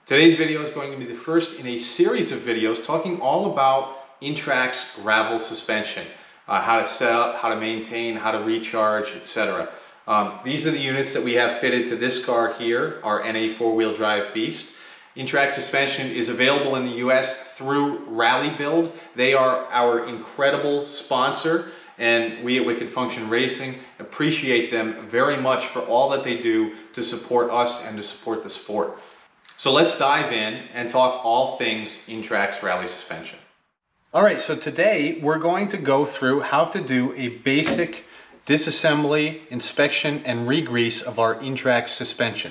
Today's video is going to be the first in a series of videos talking all about Intrax gravel suspension, how to set up, how to maintain, how to recharge, etc. These are the units that we have fitted to this car here, our NA 4-wheel drive Beast. Intrax suspension is available in the US through Rally.Build. They are our incredible sponsor, and we at Wicked Function Racing appreciate them very much for all that they do to support us and to support the sport. So let's dive in and talk all things Intrax rally suspension. All right, so today we're going to go through how to do a basic disassembly, inspection, and regrease of our Intrax suspension.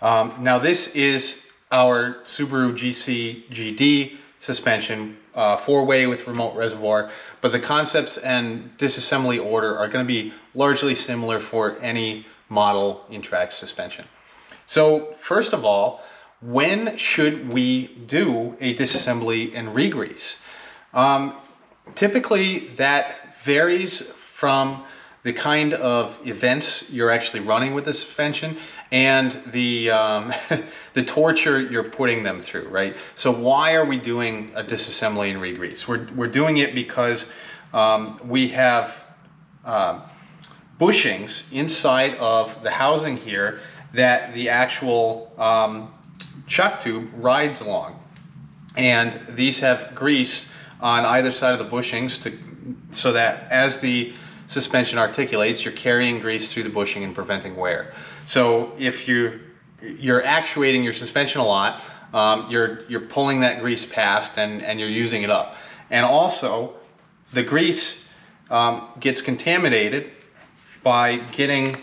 Now this is our Subaru GC GD suspension, 4-way with remote reservoir, but the concepts and disassembly order are going to be largely similar for any model Intrax suspension. So first of all, when should we do a disassembly and regrease? Typically that varies from the kind of events you're actually running with the suspension and the the torture you're putting them through, right? So why are we doing a disassembly and regrease? We're doing it because we have bushings inside of the housing here that the actual chuck tube rides along, and these have grease on either side of the bushings so that as the suspension articulates, you're carrying grease through the bushing and preventing wear. So if you're actuating your suspension a lot, you're pulling that grease past and you're using it up. And also the grease gets contaminated by getting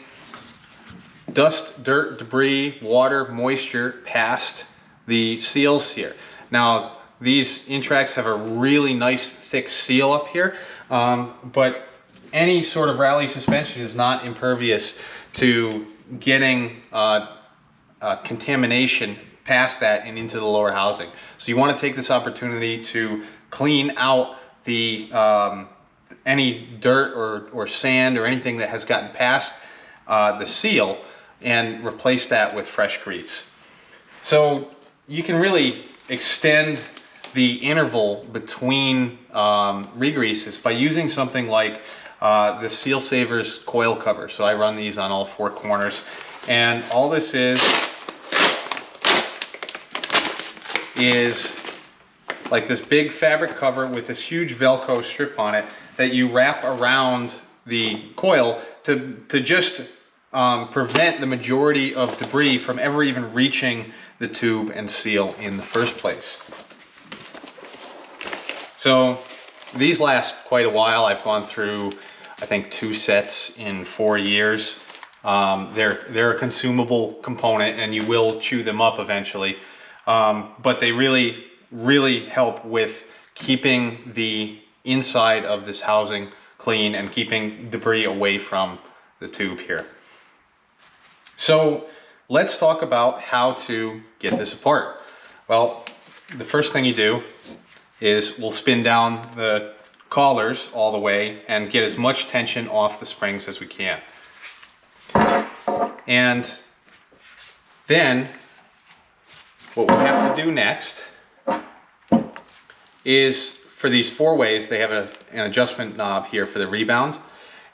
dust, dirt, debris, water, moisture past the seals here. Now these Intrax have a really nice thick seal up here, but any sort of rally suspension is not impervious to getting contamination past that and into the lower housing. So you want to take this opportunity to clean out the any dirt or sand or anything that has gotten past the seal and replace that with fresh grease. So you can really extend the interval between regreases by using something like the Sealsavers coil cover. So I run these on all 4 corners, and all this is like this big fabric cover with this huge Velcro strip on it that you wrap around the coil to just prevent the majority of debris from ever even reaching the tube and seal in the first place. So these last quite a while. I've gone through, I think, 2 sets in 4 years. They're a consumable component and you will chew them up eventually. But they really help with keeping the inside of this housing clean and keeping debris away from the tube here. So let's talk about how to get this apart. Well, the first thing you do is we'll spin down the collars all the way and get as much tension off the springs as we can. And then what we have to do next is, for these 4 ways, they have an adjustment knob here for the rebound,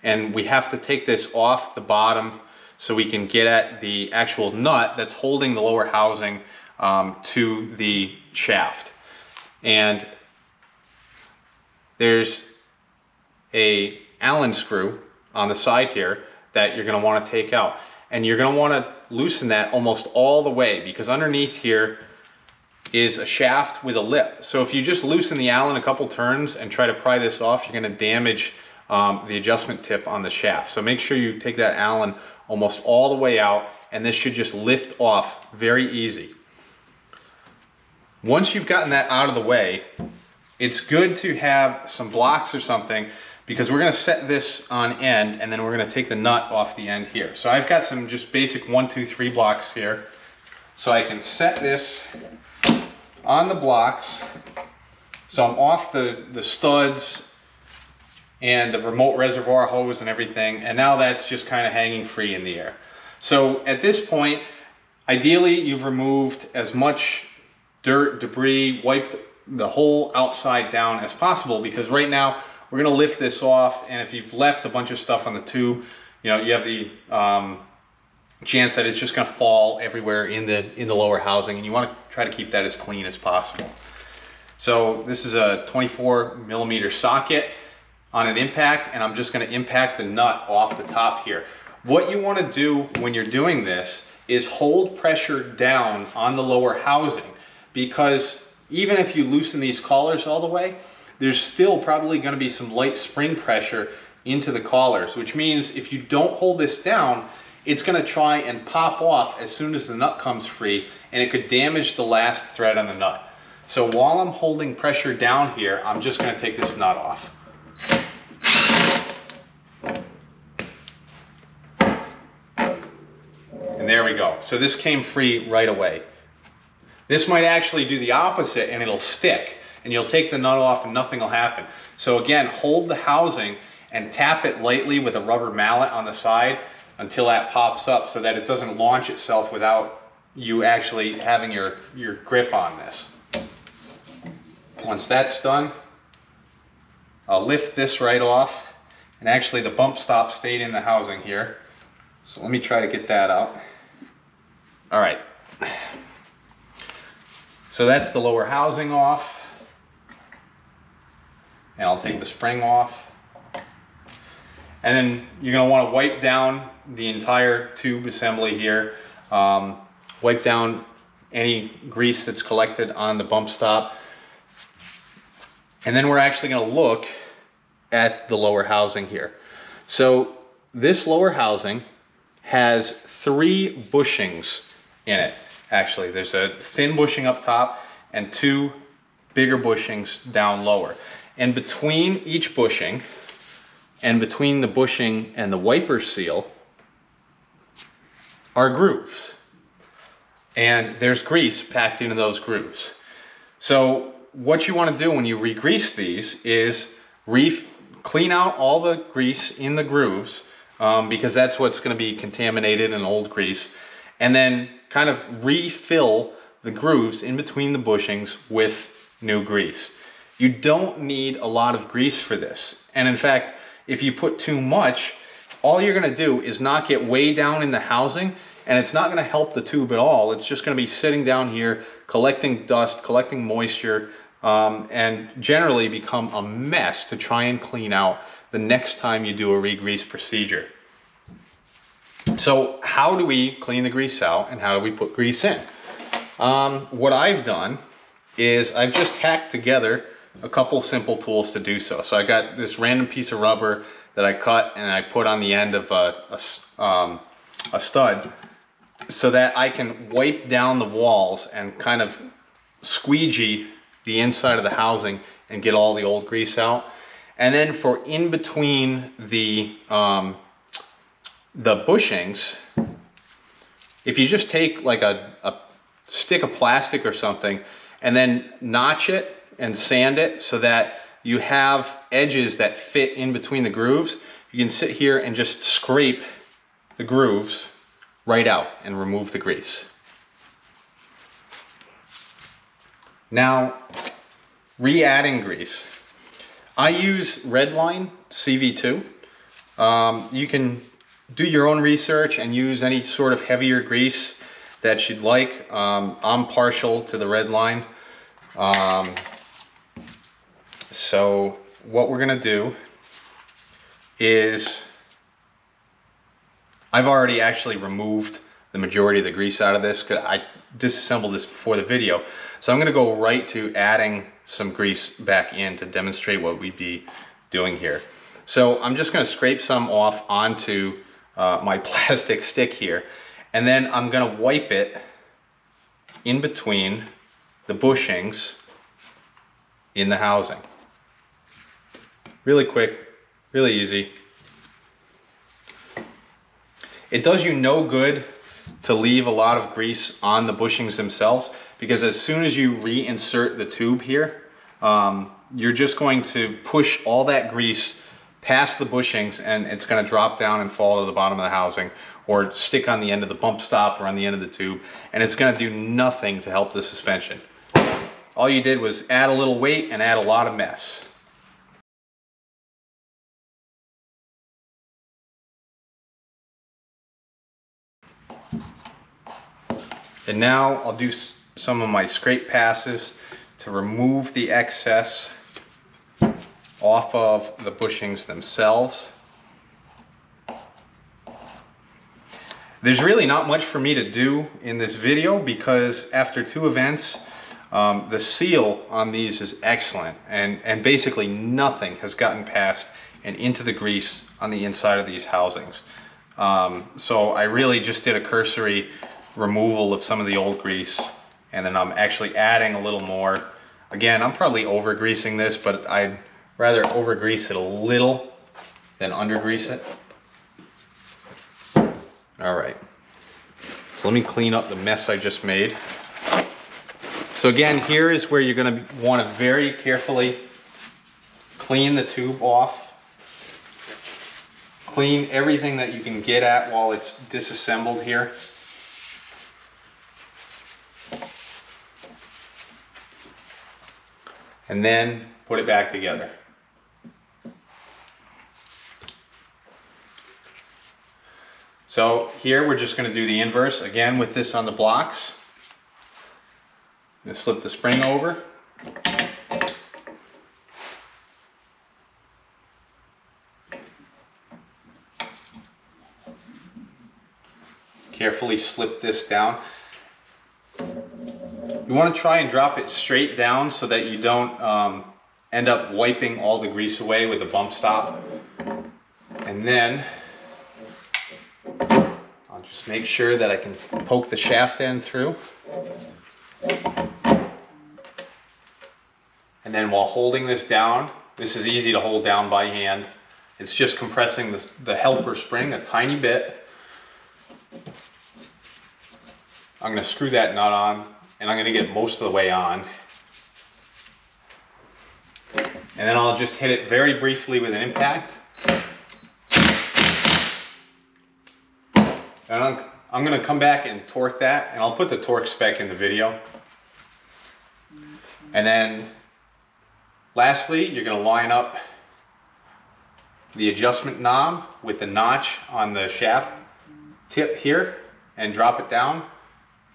and we have to take this off the bottom so we can get at the actual nut that's holding the lower housing to the shaft. And there's a Allen screw on the side here that you're going to want to take out, and you're going to want to loosen that almost all the way, because underneath here is a shaft with a lip. So if you just loosen the Allen a couple turns and try to pry this off, you're going to damage the adjustment tip on the shaft. So make sure you take that Allen almost all the way out, and this should just lift off very easy. Once you've gotten that out of the way, it's good to have some blocks or something, because we're going to set this on end and then we're going to take the nut off the end here. So I've got some just basic 1, 2, 3 blocks here, so I can set this on the blocks. So I'm off the studs and the remote reservoir hose and everything, and now that's just kind of hanging free in the air. So at this point, ideally you've removed as much dirt, debris, wiped the whole outside down as possible, because right now we're going to lift this off, and if you've left a bunch of stuff on the tube, you know, you have the chance that it's just going to fall everywhere in the lower housing, and you want to try to keep that as clean as possible. So this is a 24mm socket on an impact, and I'm just going to impact the nut off the top here. What you want to do when you're doing this is hold pressure down on the lower housing, because even if you loosen these collars all the way, there's still probably going to be some light spring pressure into the collars, which means if you don't hold this down, it's going to try and pop off as soon as the nut comes free, and it could damage the last thread on the nut. So while I'm holding pressure down here, I'm just going to take this nut off. And there we go. So this came free right away. This might actually do the opposite, and it'll stick, and you'll take the nut off and nothing will happen. So again, hold the housing and tap it lightly with a rubber mallet on the side until that pops up, so that it doesn't launch itself without you actually having your grip on this. Once that's done, I'll lift this right off, and actually the bump stop stayed in the housing here. So let me try to get that out. All right. So that's the lower housing off, and I'll take the spring off. And then you're going to want to wipe down the entire tube assembly here. Wipe down any grease that's collected on the bump stop. And then we're actually going to look at the lower housing here. So this lower housing has 3 bushings in it. Actually, there's a thin bushing up top and 2 bigger bushings down lower. And between each bushing, and between the bushing and the wiper seal, are grooves. And there's grease packed into those grooves. So what you want to do when you regrease these is clean out all the grease in the grooves, because that's what's going to be contaminated and old grease, and then kind of refill the grooves in between the bushings with new grease. You don't need a lot of grease for this, and in fact, if you put too much, all you're going to do is knock it way down in the housing, and it's not going to help the tube at all. It's just going to be sitting down here collecting dust, collecting moisture, and generally become a mess to try and clean out the next time you do a regrease procedure. So how do we clean the grease out, and how do we put grease in? What I've done is I've just hacked together a couple simple tools to do so. So I got this random piece of rubber that I cut and I put on the end of a stud, so that I can wipe down the walls and kind of squeegee the inside of the housing and get all the old grease out. And then for in between the bushings, if you just take like a stick of plastic or something and then notch it and sand it so that you have edges that fit in between the grooves, you can sit here and just scrape the grooves right out and remove the grease. Now, re-adding grease. I use Redline CV2. You can do your own research and use any sort of heavier grease that you'd like. I'm partial to the Redline. So what we're gonna do is, I've already actually removed the majority of the grease out of this because I disassembled this before the video. So I'm gonna go right to adding some grease back in to demonstrate what we'd be doing here. So I'm just gonna scrape some off onto my plastic stick here, and then I'm gonna wipe it in between the bushings in the housing. Really quick, really easy. It does you no good to leave a lot of grease on the bushings themselves, because as soon as you reinsert the tube here, you're just going to push all that grease past the bushings, and it's going to drop down and fall to the bottom of the housing, or stick on the end of the bump stop or on the end of the tube, and it's going to do nothing to help the suspension. all you did was add a little weight and add a lot of mess. And now I'll do some of my scrape passes to remove the excess off of the bushings themselves. There's really not much for me to do in this video because after 2 events, the seal on these is excellent, and basically nothing has gotten past and into the grease on the inside of these housings. So I really just did a cursory removal of some of the old grease, and then I'm actually adding a little more. Again, I'm probably over greasing this, but I'd rather over grease it a little than under grease it. All right, so let me clean up the mess I just made. So again, here is where you're going to want to very carefully clean the tube off. Clean everything that you can get at while it's disassembled here. And then put it back together. So here we're just going to do the inverse again with this on the blocks. I'm going to slip the spring over. Carefully slip this down. You want to try and drop it straight down so that you don't end up wiping all the grease away with a bump stop. And then I'll just make sure that I can poke the shaft end through. And then while holding this down, this is easy to hold down by hand. It's just compressing the helper spring a tiny bit. I'm going to screw that nut on, and I'm going to get most of the way on. And then I'll just hit it very briefly with an impact. And I'm going to come back and torque that, and I'll put the torque spec in the video. And then lastly, you're going to line up the adjustment knob with the notch on the shaft tip here and drop it down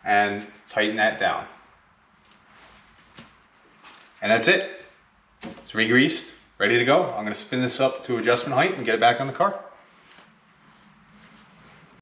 and tighten that down. And that's it. It's re-greased, ready to go. I'm going to spin this up to adjustment height and get it back on the car.